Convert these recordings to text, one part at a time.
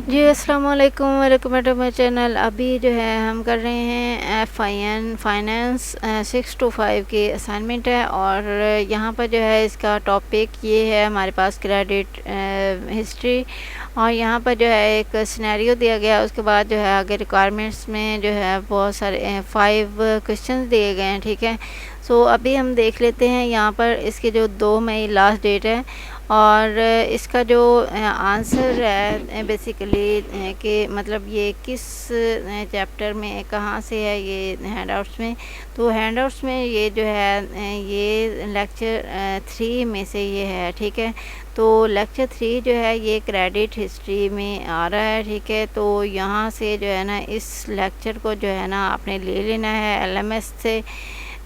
جی السلام علیکم، welcome back to my channel. ابھی جو ہے ہم کر رہے ہیں FIN فائنینس 6 to 5 کی اسائنمنٹ ہے، اور یہاں پر جو ہے اس کا ٹاپک یہ ہے ہمارے پاس کریڈٹ ہسٹری، اور یہاں پر جو ہے ایک سینیریو دیا گیا، اس کے بعد جو ہے آگے ریکوائرمنٹس میں جو ہے بہت سارے 5 کویشچنز دیے گئے ہیں، ٹھیک ہے۔ سو ابھی ہم دیکھ لیتے ہیں یہاں پر اس کی جو 2 مئی لاسٹ ڈیٹ ہے، اور اس کا جو آنسر ہے بیسیکلی کہ مطلب یہ کس چیپٹر میں کہاں سے ہے، یہ ہینڈ آؤٹس میں، تو ہینڈ آؤٹس میں یہ جو ہے یہ لیکچر 3 میں سے یہ ہے، ٹھیک ہے۔ تو لیکچر 3 جو ہے یہ کریڈٹ ہسٹری میں آ رہا ہے، ٹھیک ہے۔ تو یہاں سے جو ہے نا اس لیکچر کو جو ہے نا آپ نے لے لینا ہے LMS سے،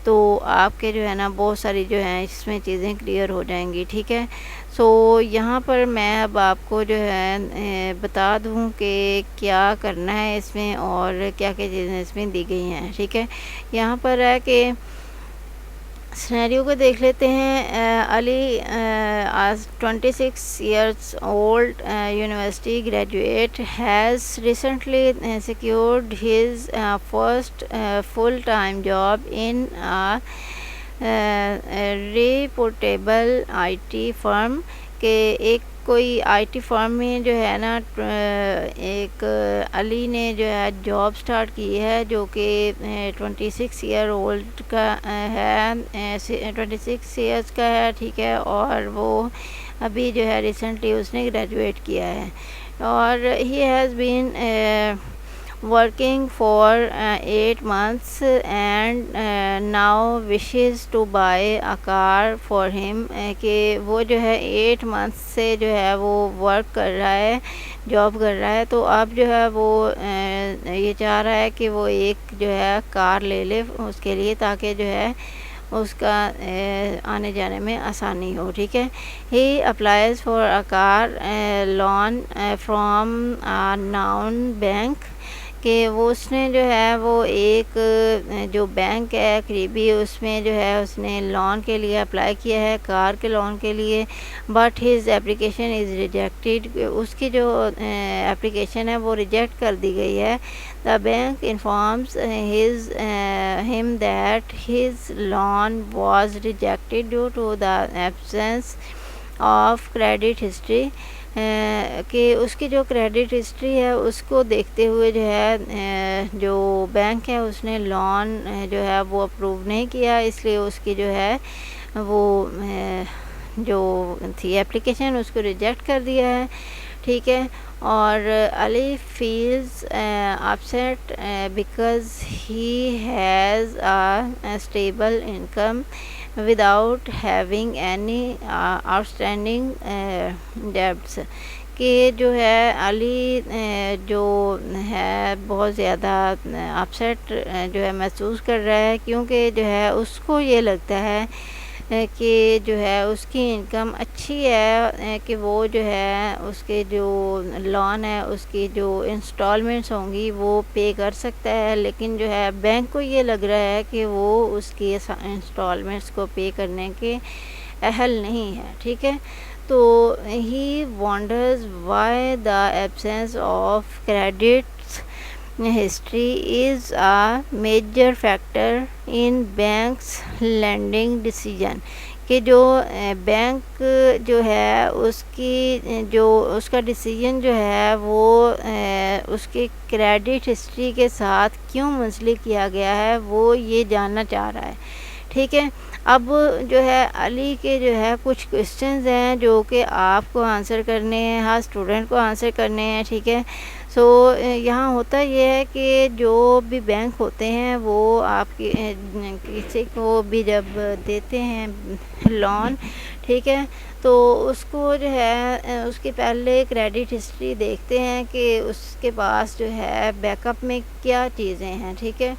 تو آپ کے جو ہے نا بہت ساری جو ہیں اس میں چیزیں کلیئر ہو جائیں گی، ٹھیک ہے۔ سو یہاں پر میں اب آپ کو جو ہے بتا دوں کہ کیا کرنا ہے اس میں، اور کیا کیا چیزیں اس میں دی گئی ہیں، ٹھیک ہے۔ یہاں پر ہے کہ سینیریو کو دیکھ لیتے ہیں۔ علی آج 26 years old university graduate has recently secured his first full-time job in a reputable IT firm، کہ ایک کوئی IT فرم میں جو ہے نا ایک علی نے جو ہے جاب سٹارٹ کی ہے، جو کہ 26 year old کا ہے، 26 years کا ہے، ٹھیک ہے، اور وہ ابھی جو ہے ریسنٹلی اس نے گریجویٹ کیا ہے، اور he has been working for 8 months and now wishes to buy a car for him، کہ وہ جو ہے 8 months سے جو ہے وہ ورک کر رہا ہے، جاب کر رہا ہے، تو اب جو ہے وہ یہ چاہ رہا ہے کہ وہ ایک جو ہے کار لے لے اس کے لیے، تاکہ جو ہے اس کا آنے جانے میں آسانی ہو، ٹھیک ہے۔ He applies for a car loan from a known bank، کہ وہ اس نے جو ہے وہ ایک جو بینک ہے قریبی، اس میں جو ہے اس نے لون کے لیے اپلائی کیا ہے، کار کے لون کے لیے، but his application is rejected, اس کی جو اپلیکیشن ہے وہ ریجیکٹ کر دی گئی ہے۔ The bank informs him that his loan was rejected due to the absence of credit history، کہ اس کی جو کریڈٹ ہسٹری ہے اس کو دیکھتے ہوئے جو ہے جو بینک ہے اس نے لون جو ہے وہ اپروو نہیں کیا، اس لیے اس کی جو ہے وہ جو تھی اپلیکیشن اس کو ریجیکٹ کر دیا ہے، ٹھیک ہے۔ اور Ali feels upset because he has a stable income without having any outstanding debts, کہ جو ہے علی جو ہے بہت زیادہ اپسیٹ جو ہے محسوس کر رہا ہے، کیونکہ جو ہے اس کو یہ لگتا ہے کہ جو ہے اس کی انکم اچھی ہے، کہ وہ جو ہے اس کے جو لون ہے اس کی جو انسٹالمنٹس ہوں گی وہ پے کر سکتا ہے، لیکن جو ہے بینک کو یہ لگ رہا ہے کہ وہ اس کی انسٹالمنٹس کو پے کرنے کے اہل نہیں ہے، ٹھیک ہے۔ تو he wonders why the absence of credits history is a major factor in banks lending decision, کہ جو بینک جو ہے اس کی جو اس کا ڈیسیجن جو ہے وہ اس کی کریڈٹ ہسٹری کے ساتھ کیوں منسلک کیا گیا ہے وہ یہ جاننا چاہ رہا ہے، ٹھیک ہے۔ اب جو ہے علی کے جو ہے کچھ کویشچنز ہیں جو کہ آپ کو آنسر کرنے ہیں، ہر اسٹوڈنٹ کو آنسر کرنے ہیں، ٹھیک ہے۔ سو یہاں ہوتا یہ ہے کہ جو بھی بینک ہوتے ہیں وہ آپ کی کسی کو بھی جب دیتے ہیں لون، ٹھیک ہے، تو اس کو جو ہے اس کے پہلے کریڈٹ ہسٹری دیکھتے ہیں کہ اس کے پاس جو ہے بیک اپ میں کیا چیزیں ہیں، ٹھیک ہے۔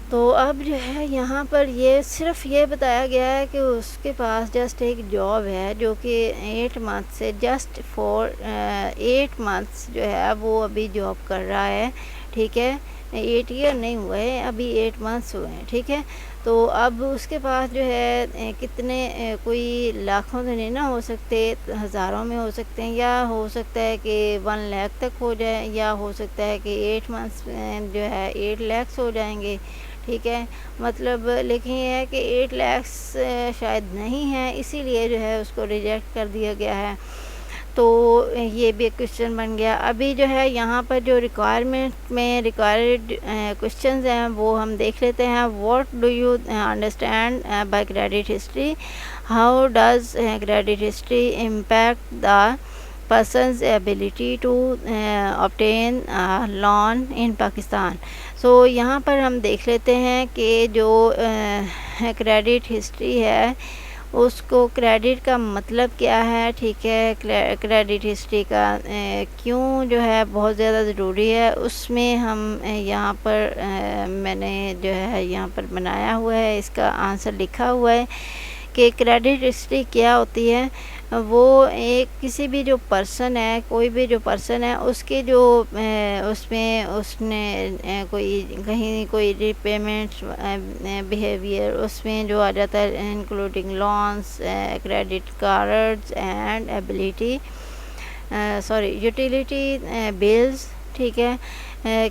تو اب جو ہے یہاں پر یہ صرف یہ بتایا گیا ہے کہ اس کے پاس جسٹ ایک جاب ہے، جو کہ 8 months سے جسٹ فور 8 months جو ہے وہ ابھی جاب کر رہا ہے، ٹھیک ہے. 8 ایئر نہیں ہوا ہے, ابھی 8 months ہوئے ہیں, ٹھیک ہے. تو اب اس کے پاس جو ہے کتنے کوئی لاکھوں سے نہیں نا ہو سکتے, ہزاروں میں ہو سکتے ہیں, یا ہو سکتا ہے کہ 1 lakh تک ہو جائے, یا ہو سکتا ہے کہ 8 months جو ہے 8 lakhs ہو جائیں گے, ٹھیک ہے. مطلب لیکن یہ ہے کہ 8 lakhs شاید نہیں ہے, اسی لیے جو ہے اس کو ریجیکٹ کر دیا گیا ہے. تو یہ بھی ایک کوشچن بن گیا. ابھی جو ہے یہاں پر جو ریکوائرمنٹ میں ریکوائرڈ کوشچنز ہیں وہ ہم دیکھ لیتے ہیں. What do you understand by credit history, how does credit history impact the person's ability to obtain loan in Pakistan. So یہاں پر ہم دیکھ لیتے ہیں کہ جو کریڈٹ ہسٹری ہے اس کو کریڈٹ کا مطلب کیا ہے, ٹھیک ہے. کریڈٹ ہسٹری کا کیوں جو ہے بہت زیادہ ضروری ہے, اس میں ہم یہاں پر میں نے جو ہے یہاں پر بنایا ہوا ہے, اس کا آنسر لکھا ہوا ہے کہ کریڈٹ ہسٹری کیا ہوتی ہے. وہ ایک کسی بھی جو پرسن ہے, کوئی بھی جو پرسن ہے, اس کے جو اس میں اس نے کوئی کہیں کوئی ری پیمنٹس بیہیویئر اس میں جو آ جاتا ہے, including loans, credit cards and utility bills, ٹھیک ہے.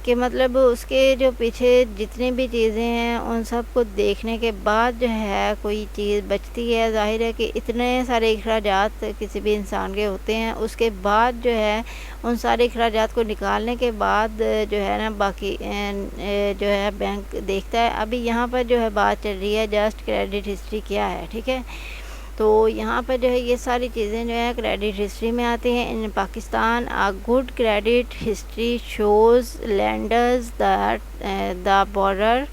کہ مطلب اس کے جو پیچھے جتنی بھی چیزیں ہیں ان سب کو دیکھنے کے بعد جو ہے کوئی چیز بچتی ہے. ظاہر ہے کہ اتنے سارے اخراجات کسی بھی انسان کے ہوتے ہیں, اس کے بعد جو ہے ان سارے اخراجات کو نکالنے کے بعد جو ہے نا باقی جو ہے بینک دیکھتا ہے. ابھی یہاں پر جو ہے بات چل رہی ہے جسٹ کریڈٹ ہسٹری کیا ہے, ٹھیک ہے. تو یہاں پر جو ہے یہ ساری چیزیں جو ہے کریڈٹ ہسٹری میں آتی ہیں. In Pakistan good credit history shows lenders that the borrower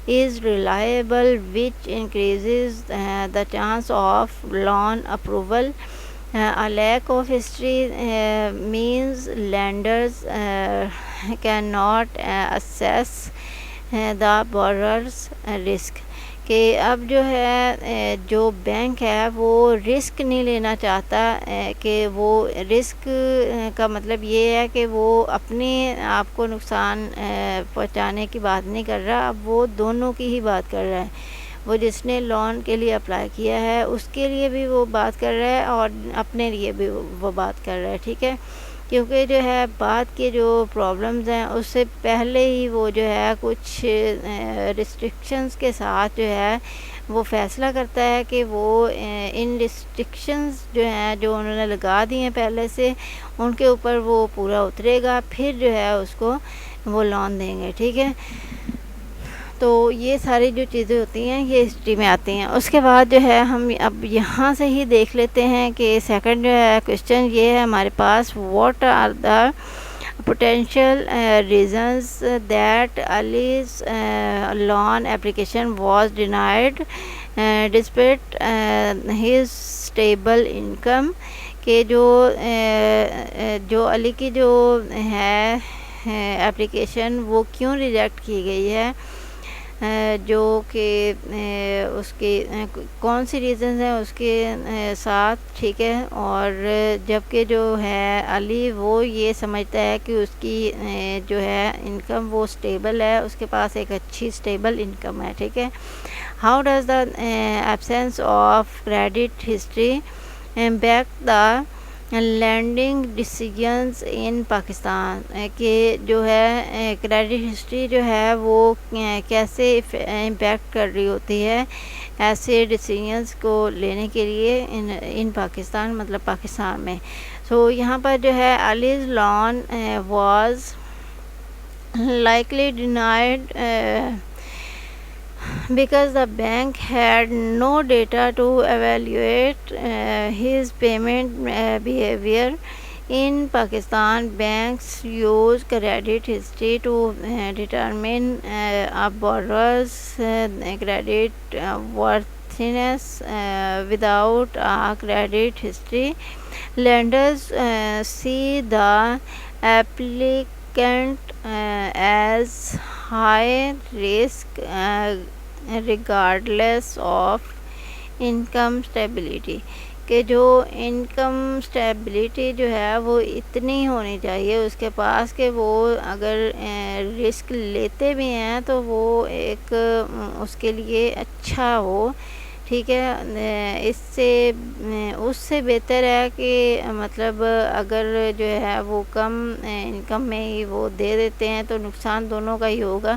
is reliable, which increases the chance of loan approval. A lack of history means lenders cannot assess the borrower's risk. کہ اب جو ہے جو bank ہے وہ رسک نہیں لینا چاہتا, کہ وہ رسک کا مطلب یہ ہے کہ وہ اپنے آپ کو نقصان پہنچانے کی بات نہیں کر رہا, اب وہ دونوں کی ہی بات کر رہا ہے. وہ جس نے لون کے لیے اپلائی کیا ہے اس کے لیے بھی وہ بات کر رہا ہے اور اپنے لیے بھی وہ بات کر رہا ہے, ٹھیک ہے. کیونکہ جو ہے بات کے جو پرابلمز ہیں اس سے پہلے ہی وہ جو ہے کچھ ریسٹرکشنز کے ساتھ جو ہے وہ فیصلہ کرتا ہے کہ وہ ان ریسٹرکشنز جو ہیں جو انہوں نے لگا دی ہیں پہلے سے, ان کے اوپر وہ پورا اترے گا, پھر جو ہے اس کو وہ لون دیں گے, ٹھیک ہے. تو یہ ساری جو چیزیں ہوتی ہیں یہ ہسٹری میں آتی ہیں. اس کے بعد جو ہے ہم اب یہاں سے ہی دیکھ لیتے ہیں کہ سیکنڈ جو ہے کوشچن یہ ہے ہمارے پاس, what are the potential reasons that Ali's loan application was denied despite his stable income. کہ جو علی کی جو ہے اپلیکیشن وہ کیوں ریجیکٹ کی گئی ہے, جو کہ اس کے کون سی ریزنز ہیں اس کے ساتھ, ٹھیک ہے. اور جبکہ جو ہے علی وہ یہ سمجھتا ہے کہ اس کی جو ہے انکم وہ سٹیبل ہے, اس کے پاس ایک اچھی سٹیبل انکم ہے, ٹھیک ہے. How does the absence of credit history impact the lending decisions in Pakistan. کہ جو ہے کریڈٹ ہسٹری جو ہے وہ کیسے امپیکٹ کر رہی ہوتی ہے ایسے ڈیسیجنز کو لینے کے لیے ان پاکستان, مطلب پاکستان میں. سو یہاں پر جو ہے Ali's loan was likely denied because the bank had no data to evaluate his payment behavior. In Pakistan, banks use credit history to determine a borrower's credit worthiness. Without a credit history, lenders see the applicant as high risk regardless of income stability. کہ جو income stability جو ہے وہ اتنی ہونی چاہیے اس کے پاس کہ وہ اگر رسک لیتے بھی ہیں تو وہ ایک اس کے لیے اچھا ہو، ٹھیک ہے۔ اس سے بہتر ہے کہ مطلب اگر جو ہے وہ کم انکم میں ہی وہ دے دیتے ہیں تو نقصان دونوں کا ہی ہوگا۔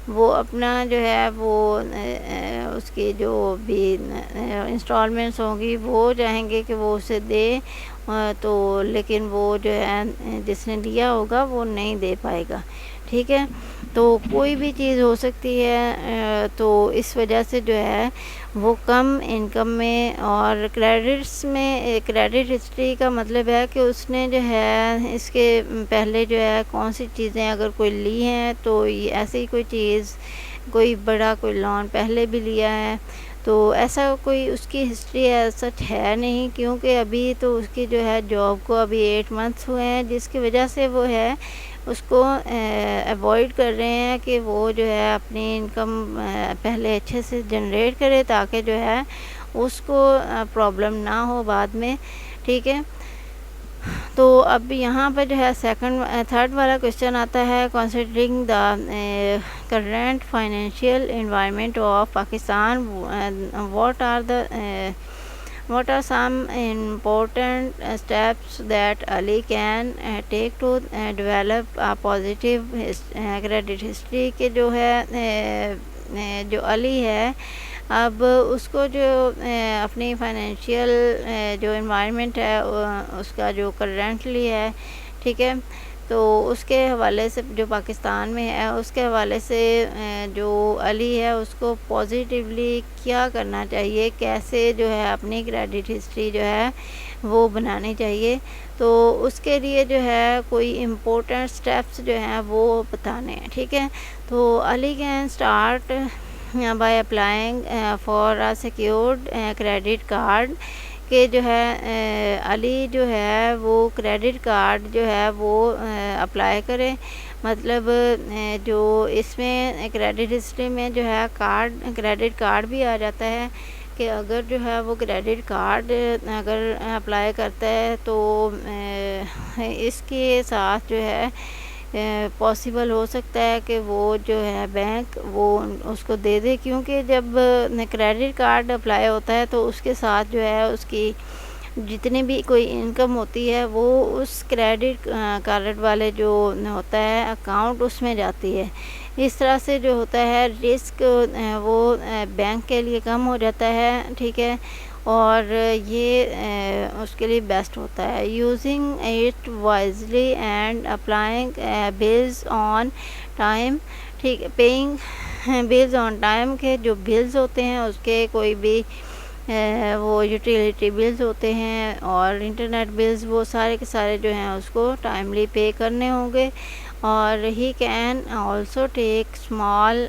وہ اپنا جو ہے وہ اس کی جو بھی انسٹالمنٹس ہوں گی وہ چاہیں گے کہ وہ اسے دے، تو لیکن وہ جو ہے جس نے لیا ہوگا وہ نہیں دے پائے گا، ٹھیک ہے۔ تو کوئی بھی چیز ہو سکتی ہے، تو اس وجہ سے جو ہے وہ کم انکم میں اور کریڈٹس میں، کریڈٹ ہسٹری کا مطلب ہے کہ اس نے جو ہے اس کے پہلے جو ہے کون سی چیزیں اگر کوئی لی ہیں تو ایسی ہی کوئی چیز، کوئی بڑا کوئی لون پہلے بھی لیا ہے، تو ایسا کوئی اس کی ہسٹری سچ ہے نہیں، کیونکہ ابھی تو اس کی جو ہے جاب کو ابھی 8 months ہوئے ہیں، جس کی وجہ سے وہ ہے اس کو ایوائڈ کر رہے ہیں کہ وہ جو ہے اپنی انکم پہلے اچھے سے جنریٹ کرے تاکہ جو ہے اس کو پرابلم نہ ہو بعد میں، ٹھیک ہے۔ تو اب یہاں پہ جو ہے تھرڈ والا کوشچن آتا ہے، considering the current financial environment of Pakistan what are some important steps that Ali can take to develop a positive credit history، کہ جو ہے جو علی ہے اب اس کو جو اپنی فائنینشیل جو انوائرمنٹ ہے اس کا جو کرنٹلی ہے، ٹھیک ہے، تو اس کے حوالے سے جو پاکستان میں ہے اس کے حوالے سے جو علی ہے اس کو پازیٹیولی کیا کرنا چاہیے، کیسے جو ہے اپنی کریڈٹ ہسٹری جو ہے وہ بنانی چاہیے، تو اس کے لیے جو ہے کوئی امپورٹنٹ سٹیپس جو ہیں وہ بتانے ہیں، ٹھیک ہے۔ تو Ali can start by applying for a secured credit card, کہ جو ہے علی جو ہے وہ کریڈٹ کارڈ جو ہے وہ اپلائی کرے، مطلب جو اس میں کریڈٹ ہسٹری میں جو ہے کریڈٹ کارڈ بھی آ جاتا ہے کہ اگر جو ہے وہ کریڈٹ کارڈ اگر اپلائی کرتا ہے تو اس کے ساتھ جو ہے پاسبل ہو سکتا ہے کہ وہ جو ہے بینک وہ اس کو دے دے، کیونکہ جب کریڈٹ کارڈ اپلائی ہوتا ہے تو اس کے ساتھ جو ہے اس کی جتنی بھی کوئی انکم ہوتی ہے وہ اس کریڈٹ کارڈ والے جو ہوتا ہے اکاؤنٹ اس میں جاتی ہے، اس طرح سے جو ہوتا ہے رسک وہ بینک کے لیے کم ہو جاتا ہے، ٹھیک ہے، اور یہ اس کے لیے بیسٹ ہوتا ہے۔ Using it wisely and applying bills on time, ٹھیک ہے، پیئنگ بلز آن ٹائم، کے جو بلز ہوتے ہیں اس کے کوئی بھی وہ یوٹیلیٹی بلز ہوتے ہیں اور انٹرنیٹ بلز، وہ سارے کے سارے جو ہیں اس کو ٹائملی پے کرنے ہوں گے۔ اور he can also take small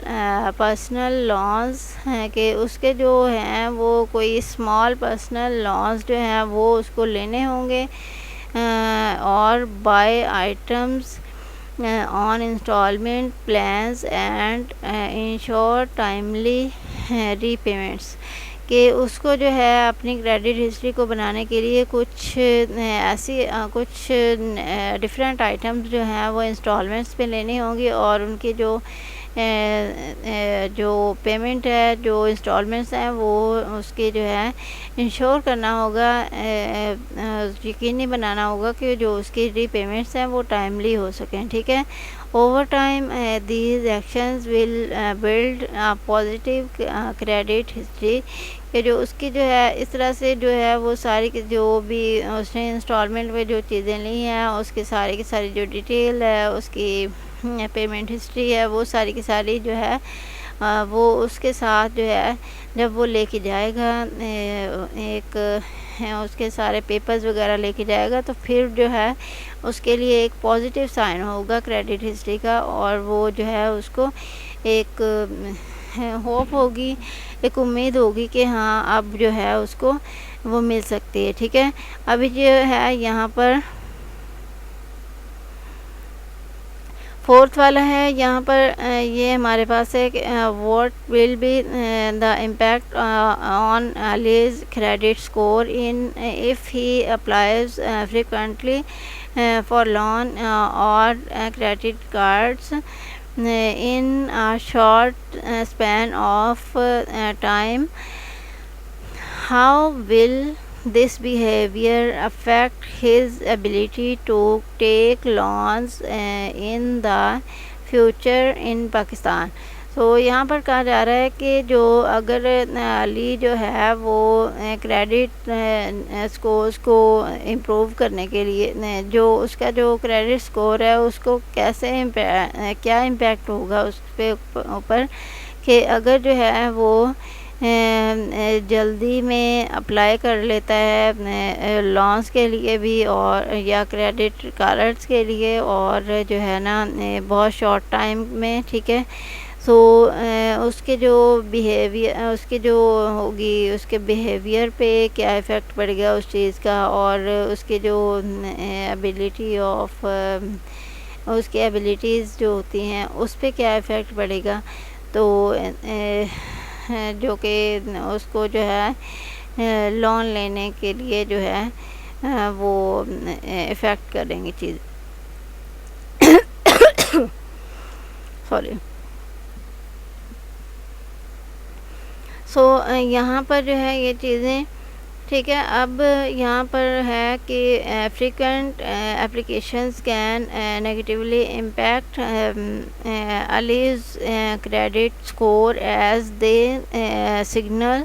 personal loans, ہیں کہ اس کے جو ہیں وہ کوئی اسمال پرسنل لونز جو ہیں وہ اس کو لینے ہوں گے، اور buy items on instalment plans and ensure timely repayments, کہ اس کو جو ہے اپنی کریڈٹ ہسٹری کو بنانے کے لیے کچھ ایسی کچھ ڈفرینٹ آئٹمز جو ہیں وہ انسٹالمنٹس پہ لینی ہوں گی، اور ان کی جو پیمنٹ ہے، جو انسٹالمنٹس ہیں وہ اس کی جو ہے انشور کرنا ہوگا، یقینی بنانا ہوگا کہ جو اس کی ری پیمنٹس ہیں وہ ٹائملی ہو سکیں، ٹھیک ہے۔ Over time these actions will build positive credit history, کہ جو اس کی جو ہے اس طرح سے جو ہے وہ ساری جو بھی اس نے انسٹالمنٹ میں جو چیزیں لی ہیں اس کی ساری جو ڈیٹیل ہے، اس کی پیمنٹ ہسٹری ہے، وہ ساری کی ساری جو ہے وہ اس کے ساتھ جو ہے جب وہ لے کے جائے گا ایک اس کے سارے پیپرز وغیرہ لے کے جائے گا، تو پھر جو ہے اس کے لیے ایک پازیٹیو سائن ہوگا کریڈٹ ہسٹری کا، اور وہ جو ہے اس کو ایک ہوپ ہوگی، ایک امید ہوگی کہ ہاں اب جو ہے اس کو وہ مل سکتی ہے، ٹھیک ہے۔ ابھی جو ہے یہاں پر فورتھ والا ہے یہاں پر یہ ہمارے پاس ہے کہ what will be the impact on Ali's credit score in if he applies frequently for loan or credit cards in a short span of time. How will this behavior affect his ability to take loans in the future in Pakistan? تو یہاں پر کہا جا رہا ہے کہ جو اگر علی جو ہے وہ کریڈٹ اسکورس کو امپروو کرنے کے لیے جو اس کا جو کریڈٹ اسکور ہے اس کو کیسے کیا امپیکٹ ہوگا اس پہ اوپر کہ اگر جو ہے وہ جلدی میں اپلائی کر لیتا ہے لونس کے لیے بھی اور یا کریڈٹ کارڈس کے لیے اور جو ہے نا بہت شارٹ ٹائم میں، ٹھیک ہے، سو اس کے جو بیہیویئر اس کی جو ہوگی اس کے بیہیویئر پہ کیا افیکٹ پڑے گا اس چیز کا، اور اس کے جو ایبیلٹی آف اس کی ایبیلٹیز جو ہوتی ہیں اس پہ کیا افیکٹ پڑے گا، تو جو کہ اس کو جو ہے لون لینے کے لیے جو ہے وہ افیکٹ کریں گی چیز سوری. سو یہاں پر جو ہے یہ چیزیں ٹھیک ہے. اب یہاں پر ہے کہ frequent applications can negatively impact علیز credit score as they signal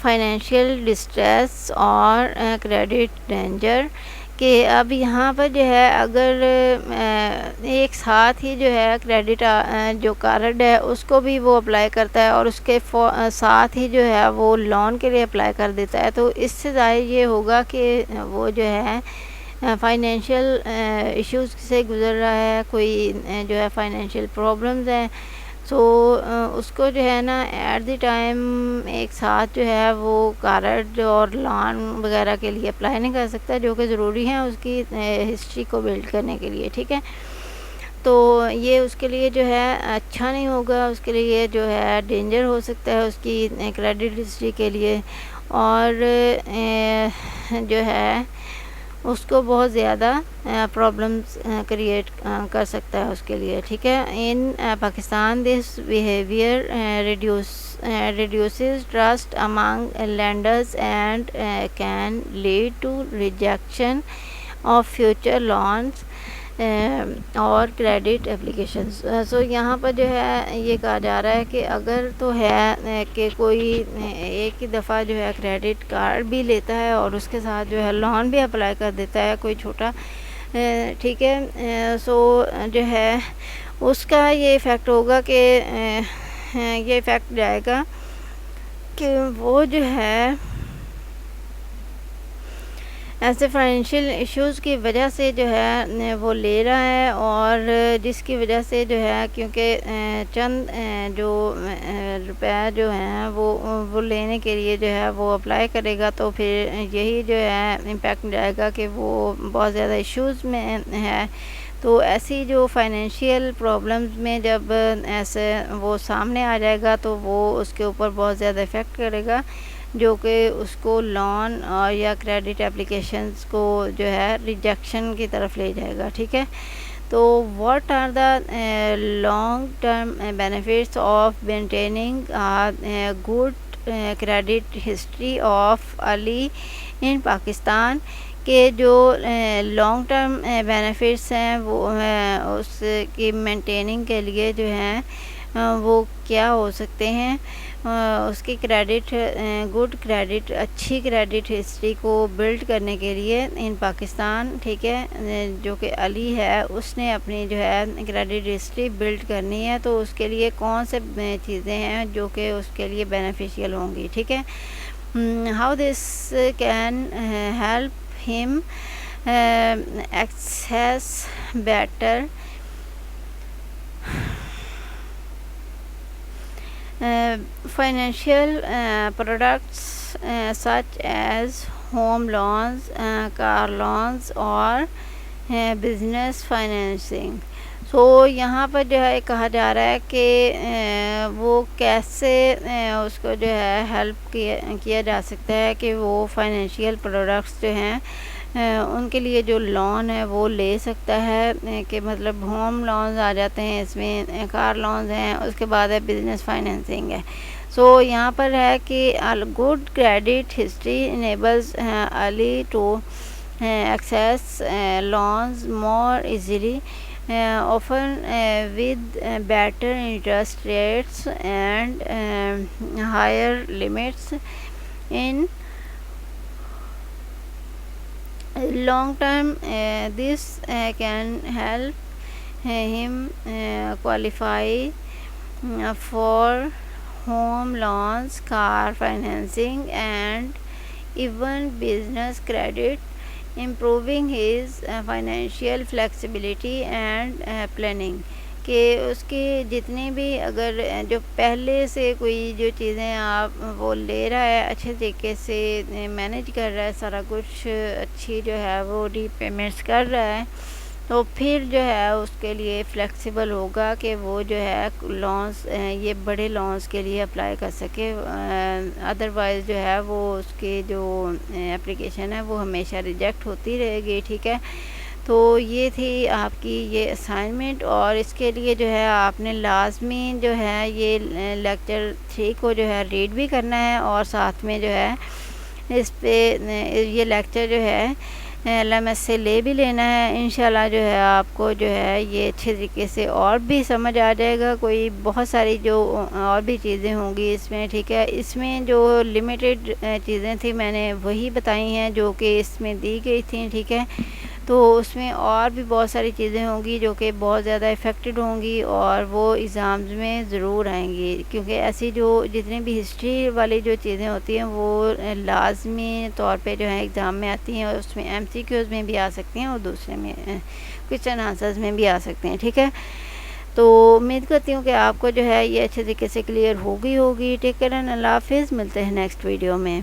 financial distress اور کریڈٹ ڈینجر، کہ اب یہاں پر جو ہے اگر ایک ساتھ ہی جو ہے کریڈٹ جو کارڈ ہے اس کو بھی وہ اپلائی کرتا ہے اور اس کے ساتھ ہی جو ہے وہ لون کے لیے اپلائی کر دیتا ہے، تو اس سے ظاہر یہ ہوگا کہ وہ جو ہے فائنینشیل ایشوز سے گزر رہا ہے، کوئی جو ہے فائنینشیل پرابلمز ہیں، سو اس کو جو ہے نا ایٹ دی ٹائم ایک ساتھ جو ہے وہ کارڈ اور لون وغیرہ کے لیے اپلائی نہیں کر سکتا، جو کہ ضروری ہیں اس کی ہسٹری کو بلڈ کرنے کے لیے، ٹھیک ہے. تو یہ اس کے لیے جو ہے اچھا نہیں ہوگا، اس کے لیے جو ہے ڈینجر ہو سکتا ہے اس کی کریڈٹ ہسٹری کے لیے، اور جو ہے اس کو بہت زیادہ پرابلمس کریٹ کر سکتا ہے اس کے لیے، ٹھیک ہے. ان پاکستان دس behaviour reduces trust among lenders and can lead to rejection of future loans اور کریڈٹ اپلیکیشنز. سو یہاں پر جو ہے یہ کہا جا رہا ہے کہ اگر تو ہے کہ کوئی ایک ہی دفعہ جو ہے کریڈٹ کارڈ بھی لیتا ہے اور اس کے ساتھ جو ہے لون بھی اپلائی کر دیتا ہے کوئی چھوٹا، ٹھیک ہے، سو جو ہے اس کا یہ ایفیکٹ ہوگا کہ یہ ایفیکٹ جائے گا کہ وہ جو ہے ایسے فائنینشیل ایشوز کی وجہ سے جو ہے وہ لے رہا ہے، اور جس کی وجہ سے جو ہے کیونکہ چند جو روپے جو ہیں وہ لینے کے لیے جو ہے وہ اپلائی کرے گا، تو پھر یہی جو ہے امپیکٹ جائے گا کہ وہ بہت زیادہ ایشوز میں ہے. تو ایسی جو فائنینشیل پرابلمز میں جب ایسے وہ سامنے آ جائے گا تو وہ اس کے اوپر بہت زیادہ افیکٹ کرے گا، جو کہ اس کو لون اور یا کریڈٹ اپلیکیشنز کو جو ہے ریجیکشن کی طرف لے جائے گا، ٹھیک ہے. تو what are the long term benefits of maintaining good credit history of Ali in Pakistan, کہ جو لانگ ٹرم بینیفٹس ہیں وہ اس کی مینٹیننگ کے لیے جو ہیں وہ کیا ہو سکتے ہیں. اس کی گڈ کریڈٹ اچھی کریڈٹ ہسٹری کو بلڈ کرنے کے لیے ان پاکستان، ٹھیک ہے، جو کہ علی ہے اس نے اپنی جو ہے کریڈٹ ہسٹری بلڈ کرنی ہے، تو اس کے لیے کون سے چیزیں ہیں جو کہ اس کے لیے بینیفیشیل ہوں گی، ٹھیک ہے. How this can help him access better financial products such as home loans, car loans or business financing. سو یہاں پر جو ہے کہا جا رہا ہے کہ وہ کیسے اس کو جو ہے ہیلپ کیا جا سکتا ہے کہ وہ فائنینشیل پروڈکٹس جو ہیں ان کے لیے جو لون ہے وہ لے سکتا ہے، کہ مطلب ہوم لونز آ جاتے ہیں اس میں، کار لونز ہیں، اس کے بعد ہے بزنس فائنینسنگ ہے۔ سو یہاں پر ہے کہ good credit history enables Ali to access loans more easily, often with better interest rates and higher limits. In long term, this can help him qualify for home loans, car financing, and even business credit, improving his financial flexibility and planning. کہ اس کے جتنے بھی اگر جو پہلے سے کوئی جو چیزیں آپ وہ لے رہا ہے اچھے طریقے سے مینیج کر رہا ہے، سارا کچھ اچھی جو ہے وہ ری پیمنٹس کر رہا ہے، تو پھر جو ہے اس کے لیے فلیکسیبل ہوگا کہ وہ جو ہے لونز یہ بڑے لونز کے لیے اپلائی کر سکے، ادروائز جو ہے وہ اس کی جو اپلیکیشن ہے وہ ہمیشہ ریجیکٹ ہوتی رہے گی، ٹھیک ہے۔ تو یہ تھی آپ کی یہ اسائنمنٹ، اور اس کے لیے جو ہے آپ نے لازمی جو ہے یہ لیکچر 3 کو جو ہے ریڈ بھی کرنا ہے، اور ساتھ میں جو ہے اس پہ یہ لیکچر جو ہے LMS سے لے بھی لینا ہے۔ انشاءاللہ جو ہے آپ کو جو ہے یہ اچھے طریقے سے اور بھی سمجھ آ جائے گا، کوئی بہت ساری جو اور بھی چیزیں ہوں گی اس میں، ٹھیک ہے۔ اس میں جو لمیٹڈ چیزیں تھیں میں نے وہی بتائی ہیں جو کہ اس میں دی گئی تھیں، ٹھیک ہے۔ تو اس میں اور بھی بہت ساری چیزیں ہوں گی جو کہ بہت زیادہ افیکٹڈ ہوں گی، اور وہ ایگزامز میں ضرور آئیں گی، کیونکہ ایسی جو جتنی بھی ہسٹری والی جو چیزیں ہوتی ہیں وہ لازمی طور پہ جو ہے ایگزام میں آتی ہیں، اور اس میں MCQs میں بھی آ سکتی ہیں اور دوسرے میں کویسچن آنسرز میں بھی آ سکتے ہیں، ٹھیک ہے۔ تو امید کرتی ہوں کہ آپ کو جو ہے یہ اچھے طریقے سے کلیئر ہوگی۔ ٹیک کیئر اینڈ اللہ حافظ، ملتے ہیں نیکسٹ ویڈیو میں۔